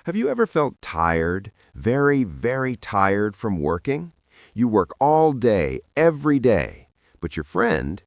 Have you ever felt tired, very, very tired from working? You work all day, every day, but your friend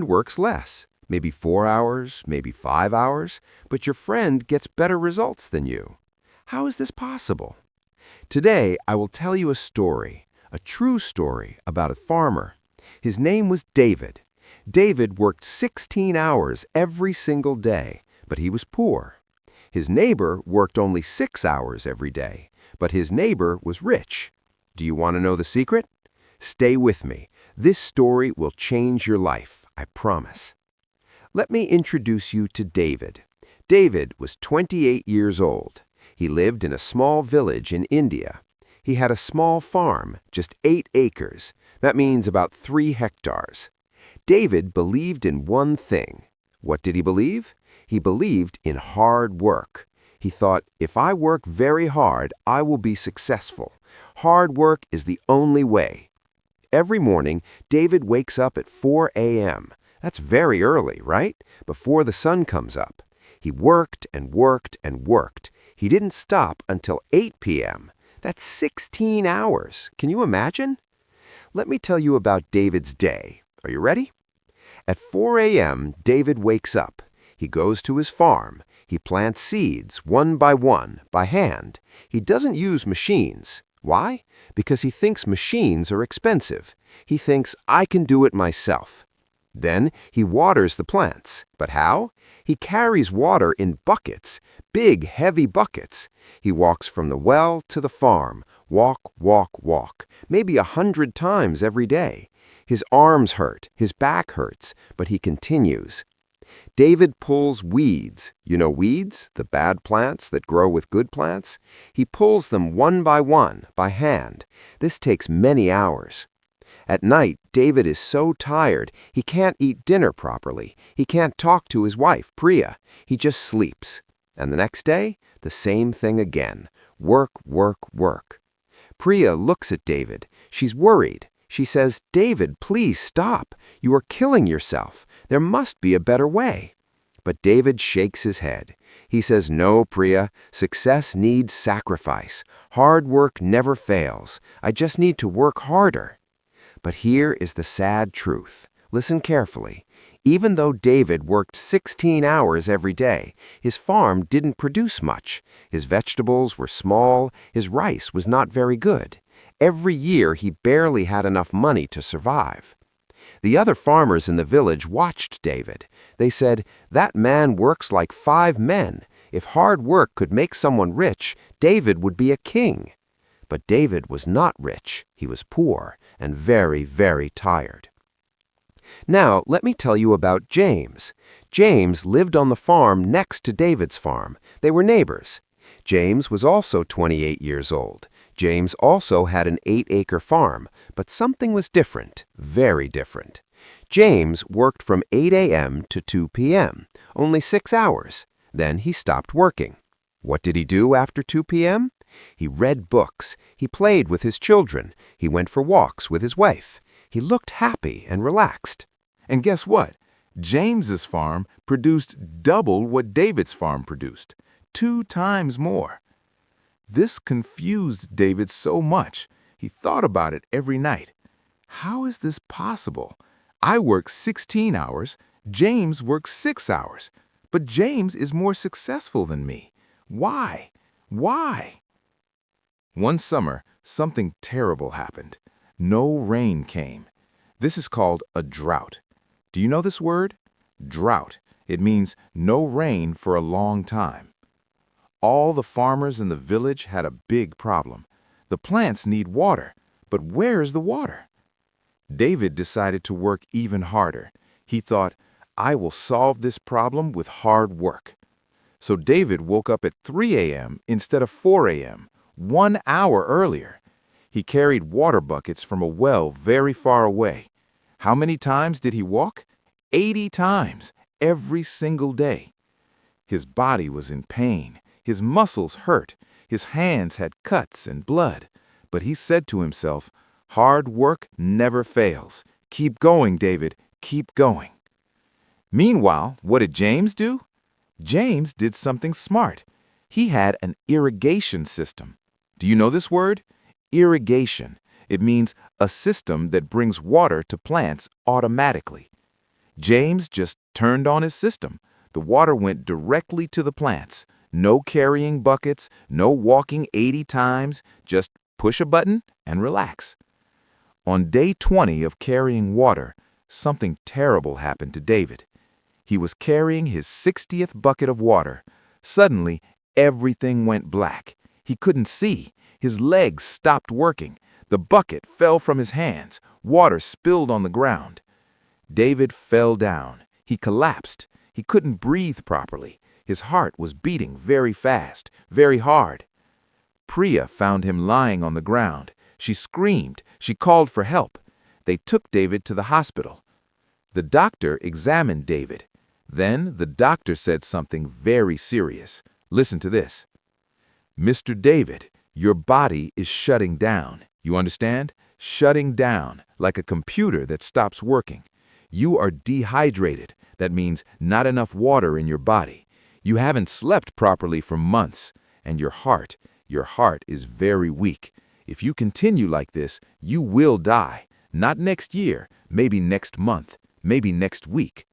works less, maybe 4 hours, maybe 5 hours, but your friend gets better results than you. How is this possible? Today, I will tell you a true story about a farmer. His name was David. David worked 16 hours every single day, but he was poor. His neighbor worked only 6 hours every day, but his neighbor was rich. Do you want to know the secret? Stay with me. This story will change your life, I promise. Let me introduce you to David. David was 28 years old. He lived in a small village in India. He had a small farm, just 8 acres. That means about 3 hectares. David believed in one thing. What did he believe? He believed in hard work. He thought, if I work very hard, I will be successful. Hard work is the only way. Every morning, David wakes up at 4 a.m. That's very early, right? Before the sun comes up. He worked and worked and worked. He didn't stop until 8 p.m. That's 16 hours. Can you imagine? Let me tell you about David's day. Are you ready? At 4 a.m., David wakes up. He goes to his farm. He plants seeds one, by hand. He doesn't use machines. Why? Because he thinks machines are expensive. He thinks, I can do it myself. Then he waters the plants. But how? He carries water in buckets, big, heavy buckets. He walks from the well to the farm. Walk, walk, walk. Maybe 100 times every day. His arms hurt, his back hurts, but he continues. David pulls weeds. You know weeds, the bad plants that grow with good plants? He pulls them one, by hand. This takes many hours. At night, David is so tired, he can't eat dinner properly. He can't talk to his wife, Priya. He just sleeps. And the next day, the same thing again. Work, work, work. Priya looks at David. She's worried. She says, David, please stop. You are killing yourself. There must be a better way. But David shakes his head. He says, no, Priya, success needs sacrifice. Hard work never fails. I just need to work harder. But here is the sad truth. Listen carefully. Even though David worked 16 hours every day, his farm didn't produce much. His vegetables were small. His rice was not very good. Every year, he barely had enough money to survive. The other farmers in the village watched David. They said, that man works like 5 men. If hard work could make someone rich, David would be a king. But David was not rich. He was poor and very, very tired. Now, let me tell you about James. James lived on the farm next to David's farm. They were neighbors. James was also 28 years old. James also had an 8-acre farm, but something was different, very different. James worked from 8 a.m. to 2 p.m., only 6 hours. Then he stopped working. What did he do after 2 p.m.? He read books. He played with his children. He went for walks with his wife. He looked happy and relaxed. And guess what? James's farm produced double what David's farm produced, 2 times more. This confused David so much. He thought about it every night. How is this possible? I work 16 hours, James works 6 hours, but James is more successful than me. Why? Why? One summer, something terrible happened. No rain came. This is called a drought. Do you know this word? Drought. It means no rain for a long time. All the farmers in the village had a big problem. The plants need water, but where is the water? David decided to work even harder. He thought, I will solve this problem with hard work. So David woke up at 3 a.m. instead of 4 a.m., 1 hour earlier. He carried water buckets from a well very far away. How many times did he walk? 80 times, every single day. His body was in pain. His muscles hurt. His hands had cuts and blood. But he said to himself, hard work never fails. Keep going, David. Keep going. Meanwhile, what did James do? James did something smart. He had an irrigation system. Do you know this word? Irrigation. It means a system that brings water to plants automatically. James just turned on his system. The water went directly to the plants. No carrying buckets, no walking 80 times, just push a button and relax. On day 20 of carrying water, something terrible happened to David. He was carrying his 60th bucket of water. Suddenly, everything went black. He couldn't see. His legs stopped working. The bucket fell from his hands. Water spilled on the ground. David fell down. He collapsed. He couldn't breathe properly. His heart was beating very fast, very hard. Priya found him lying on the ground. She screamed. She called for help. They took David to the hospital. The doctor examined David. Then the doctor said something very serious. Listen to this. Mr. David, your body is shutting down. You understand? Shutting down, like a computer that stops working. You are dehydrated. That means not enough water in your body. You haven't slept properly for months, and your heart is very weak. If you continue like this, you will die. Not next year, maybe next month, maybe next week.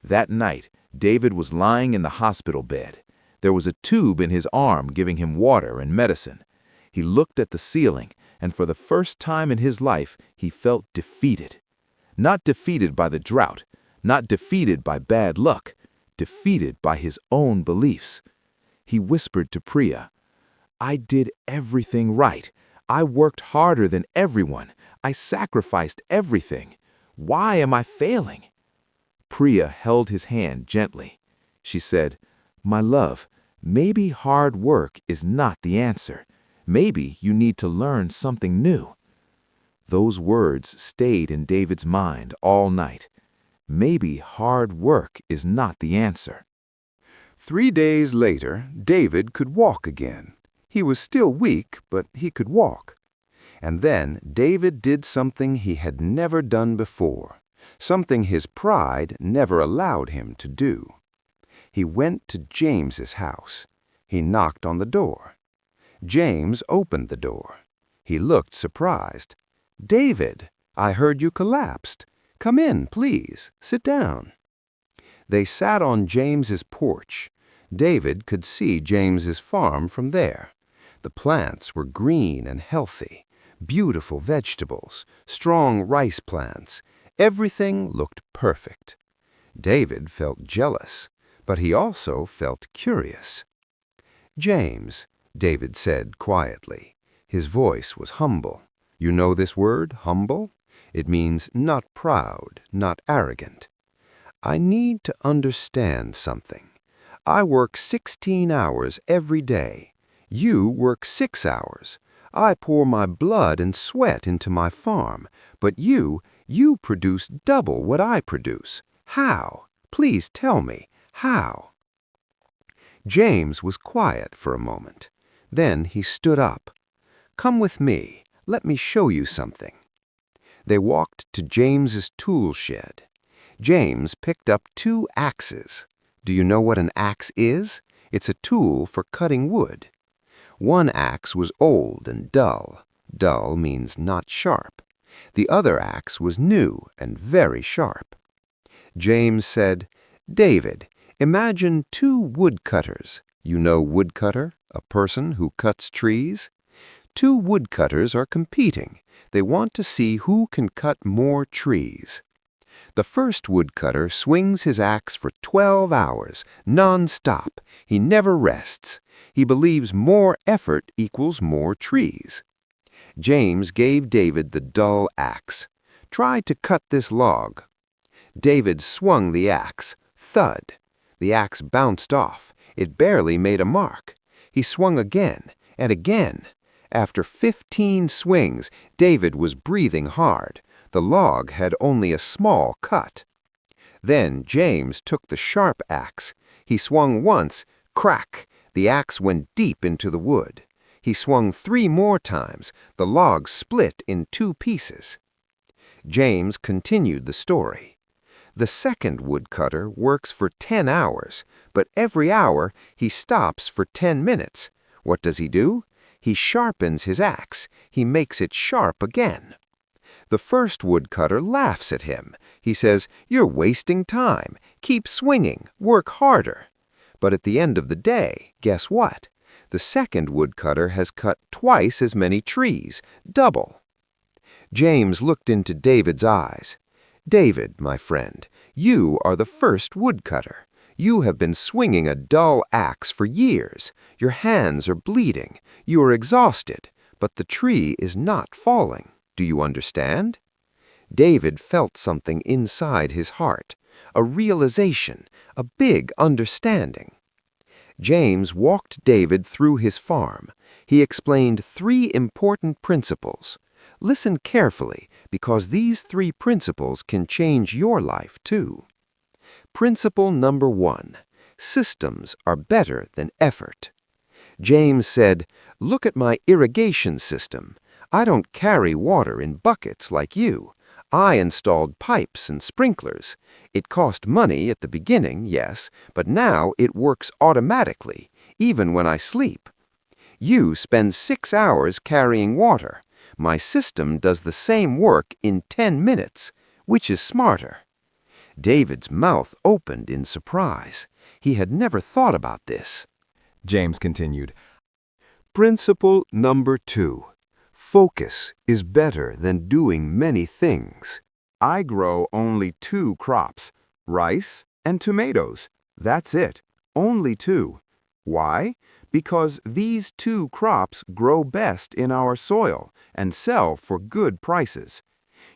That night, David was lying in the hospital bed. There was a tube in his arm giving him water and medicine. He looked at the ceiling, and for the first time in his life, he felt defeated. Not defeated by the drought, not defeated by bad luck, defeated by his own beliefs. He whispered to Priya, "I did everything right. I worked harder than everyone. I sacrificed everything. Why am I failing?" Priya held his hand gently. She said, "My love, maybe hard work is not the answer. Maybe you need to learn something new." Those words stayed in David's mind all night. Maybe hard work is not the answer. 3 days later, David could walk again. He was still weak, but he could walk. And then David did something he had never done before, something his pride never allowed him to do. He went to James's house. He knocked on the door. James opened the door. He looked surprised. "David, I heard you collapsed. Come in, please. Sit down." They sat on James's porch. David could see James's farm from there. The plants were green and healthy, beautiful vegetables, strong rice plants. Everything looked perfect. David felt jealous, but he also felt curious. "James," David said quietly. His voice was humble. You know this word, humble? It means not proud, not arrogant. "I need to understand something. I work 16 hours every day. You work 6 hours. I pour my blood and sweat into my farm, but you produce double what I produce. How? Please tell me, how?" James was quiet for a moment. Then he stood up. "Come with me. Let me show you something." They walked to James's tool shed. James picked up 2 axes. Do you know what an axe is? It's a tool for cutting wood. One axe was old and dull. Dull means not sharp. The other axe was new and very sharp. James said, "David, imagine 2 woodcutters. You know woodcutter, a person who cuts trees? 2 woodcutters are competing. They want to see who can cut more trees. The first woodcutter swings his axe for 12 hours, non-stop. He never rests. He believes more effort equals more trees." James gave David the dull axe. "Try to cut this log." David swung the axe. Thud. The axe bounced off. It barely made a mark. He swung again and again. After 15 swings, David was breathing hard. The log had only a small cut. Then James took the sharp axe. He swung once. Crack! The axe went deep into the wood. He swung 3 more times. The log split in 2 pieces. James continued the story. The second woodcutter works for 10 hours, but every hour he stops for 10 minutes. What does he do? He sharpens his axe. He makes it sharp again. The first woodcutter laughs at him. He says, "You're wasting time. Keep swinging. Work harder." But at the end of the day, guess what? The second woodcutter has cut twice as many trees, double. James looked into David's eyes. "David, my friend, you are the first woodcutter. You have been swinging a dull axe for years. Your hands are bleeding. You are exhausted, but the tree is not falling. Do you understand?" David felt something inside his heart, a realization, a big understanding. James walked David through his farm. He explained 3 important principles. Listen carefully, because these 3 principles can change your life too. Principle number 1. Systems are better than effort. James said, "Look at my irrigation system. I don't carry water in buckets like you. I installed pipes and sprinklers. It cost money at the beginning, yes, but now it works automatically, even when I sleep. You spend 6 hours carrying water. My system does the same work in 10 minutes. Which is smarter?" David's mouth opened in surprise. He had never thought about this. James continued, Principle number 2. Focus is better than doing many things. I grow only 2 crops, rice and tomatoes. That's it, only 2. Why? Because these 2 crops grow best in our soil and sell for good prices.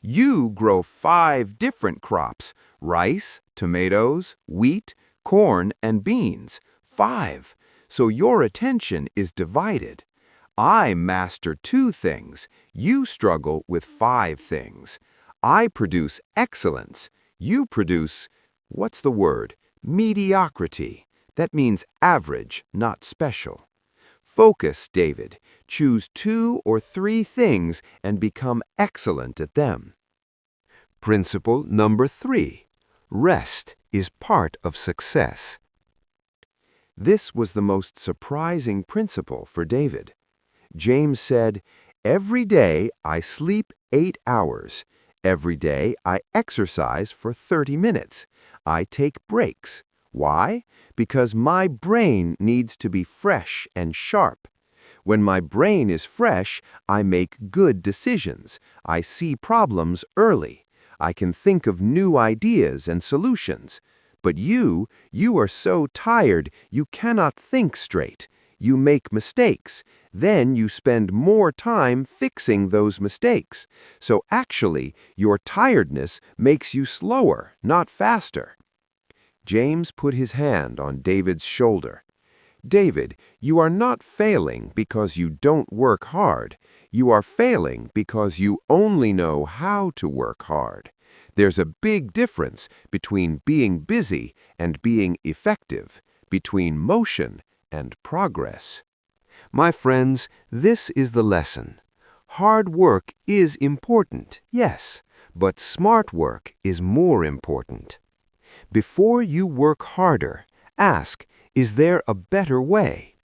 You grow 5 different crops, rice, tomatoes, wheat, corn, and beans. 5. So your attention is divided. I master 2 things. You struggle with 5 things. I produce excellence. You produce, what's the word? Mediocrity. That means average, not special. Focus, David. Choose 2 or 3 things and become excellent at them. Principle number 3. Rest is part of success. This was the most surprising principle for David. James said, "Every day I sleep 8 hours. Every day I exercise for 30 minutes. I take breaks. Why? Because my brain needs to be fresh and sharp. When my brain is fresh, I make good decisions. I see problems early. I can think of new ideas and solutions. But you are so tired you cannot think straight. You make mistakes. Then you spend more time fixing those mistakes. So actually, your tiredness makes you slower, not faster." James put his hand on David's shoulder. "David, you are not failing because you don't work hard. You are failing because you only know how to work hard. There's a big difference between being busy and being effective, between motion and progress." My friends, this is the lesson. Hard work is important, yes, but smart work is more important. Before you work harder, ask, is there a better way?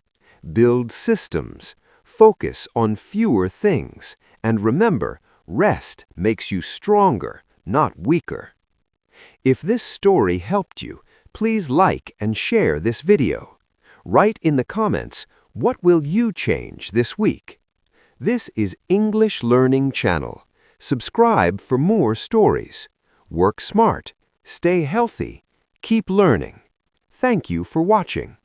Build systems, focus on fewer things, and remember, rest makes you stronger, not weaker. If this story helped you, please like and share this video. Write in the comments, what will you change this week? This is English Learning Channel. Subscribe for more stories. Work smart, stay healthy, keep learning. Thank you for watching.